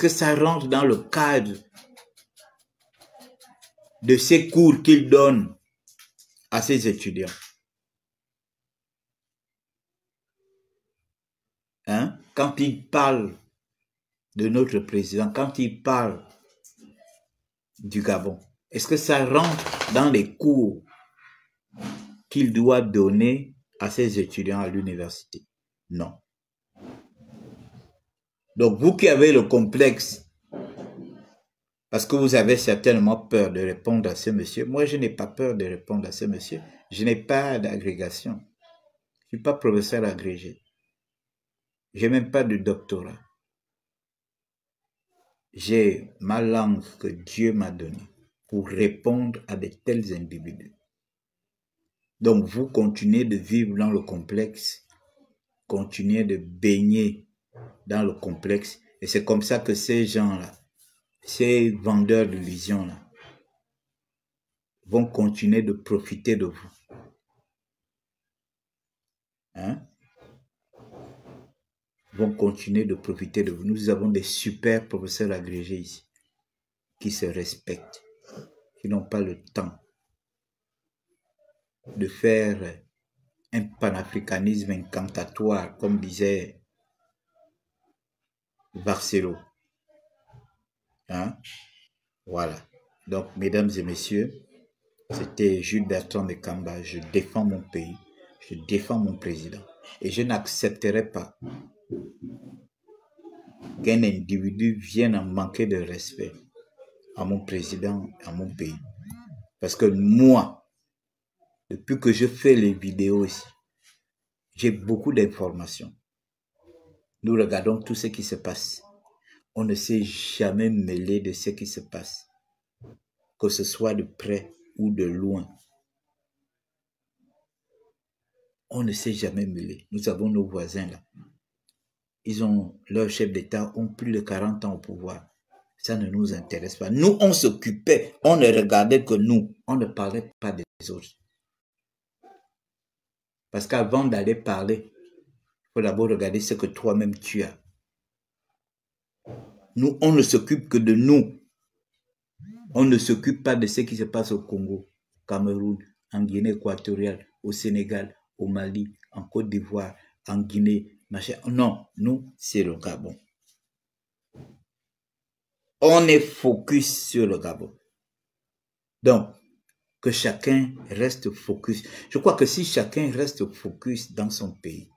que ça rentre dans le cadre de ces cours qu'il donne à ses étudiants? Hein? Quand il parle de notre président, quand il parle du Gabon, est-ce que ça rentre dans les cours qu'il doit donner à ses étudiants à l'université? Non. Donc, vous qui avez le complexe, parce que vous avez certainement peur de répondre à ce monsieur, moi je n'ai pas peur de répondre à ce monsieur, je n'ai pas d'agrégation, je ne suis pas professeur agrégé, je n'ai même pas de doctorat. J'ai ma langue que Dieu m'a donnée pour répondre à de tels individus. Donc vous continuez de vivre dans le complexe, continuez de baigner dans le complexe, et c'est comme ça que ces gens-là, ces vendeurs d'illusions-là, vont continuer de profiter de vous. Hein? Vont continuer de profiter de vous. Nous avons des super professeurs agrégés ici, qui se respectent, qui n'ont pas le temps de faire un panafricanisme incantatoire, comme disait Barcelo. Hein? Voilà. Donc, mesdames et messieurs, c'était Jules Bertrand de Kamba. Je défends mon pays, je défends mon président. Et je n'accepterai pas qu'un individu vienne en manquer de respect à mon président, à mon pays. Parce que moi, depuis que je fais les vidéos ici, j'ai beaucoup d'informations. Nous regardons tout ce qui se passe. On ne s'est jamais mêlé de ce qui se passe, que ce soit de près ou de loin. On ne s'est jamais mêlé. Nous avons nos voisins là. Ils ont, leurs chefs d'État ont plus de 40 ans au pouvoir. Ça ne nous intéresse pas. Nous, on s'occupait, on ne regardait que nous. On ne parlait pas des autres. Parce qu'avant d'aller parler, il faut d'abord regarder ce que toi-même tu as. Nous, on ne s'occupe que de nous. On ne s'occupe pas de ce qui se passe au Congo, au Cameroun, en Guinée équatoriale, au Sénégal, au Mali, en Côte d'Ivoire, en Guinée, machin. Non, nous, c'est le Gabon. On est focus sur le Gabon. Donc, que chacun reste focus. Je crois que si chacun reste focus dans son pays,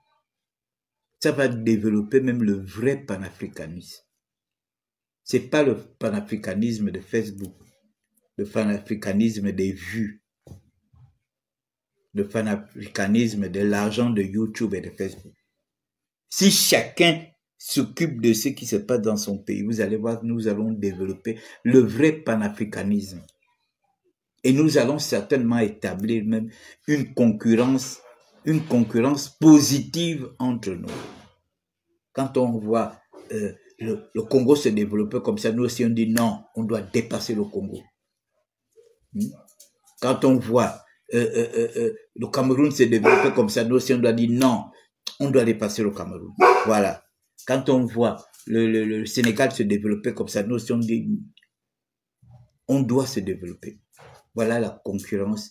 ça va développer même le vrai panafricanisme. Ce n'est pas le panafricanisme de Facebook, le panafricanisme des vues, le panafricanisme de l'argent de YouTube et de Facebook. Si chacun s'occupe de ce qui se passe dans son pays, vous allez voir, nous allons développer le vrai panafricanisme. Et nous allons certainement établir même une concurrence positive entre nous. Quand on voit le Congo se développer comme ça, nous aussi on dit non, on doit dépasser le Congo. Quand on voit le Cameroun se développer comme ça, nous aussi on doit dire non, on doit dépasser le Cameroun. Voilà. Quand on voit le Sénégal se développer comme ça, nous aussi on dit on doit se développer. Voilà la concurrence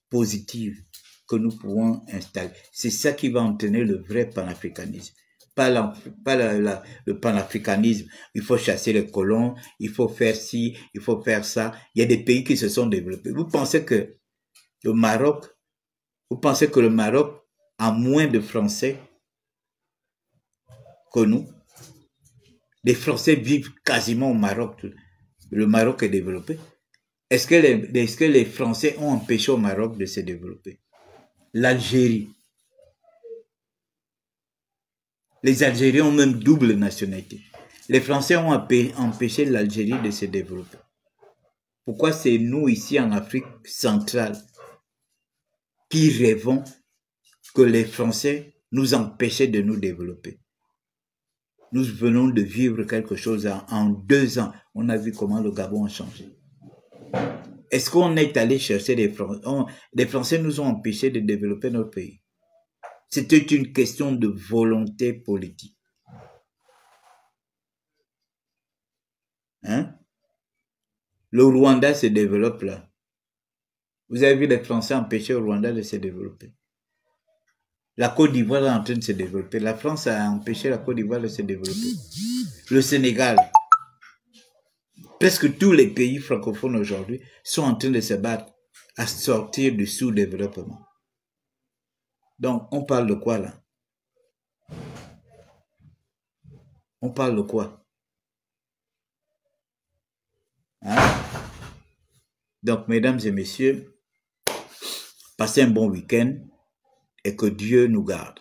positive que nous pouvons installer. C'est ça qui va entraîner le vrai panafricanisme. le panafricanisme. Il faut chasser les colons, il faut faire ci, il faut faire ça. Il y a des pays qui se sont développés. Vous pensez que le Maroc a moins de Français que nous? Les Français vivent quasiment au Maroc. Le Maroc est développé. Est-ce que les Français ont empêché au Maroc de se développer? L'Algérie. Les Algériens ont même double nationalité. Les Français ont empêché l'Algérie de se développer. Pourquoi c'est nous ici en Afrique centrale qui rêvons que les Français nous empêchaient de nous développer? Nous venons de vivre quelque chose en 2 ans. On a vu comment le Gabon a changé. Est-ce qu'on est allé chercher des Français? Les Français nous ont empêchés de développer notre pays. C'était une question de volonté politique. Hein? Le Rwanda se développe là. Vous avez vu les Français empêcher le Rwanda de se développer. La Côte d'Ivoire est en train de se développer. La France a empêché la Côte d'Ivoire de se développer. Le Sénégal. Presque tous les pays francophones aujourd'hui sont en train de se battre à sortir du sous-développement. Donc, on parle de quoi là? On parle de quoi? Hein? Donc, mesdames et messieurs, passez un bon week-end et que Dieu nous garde.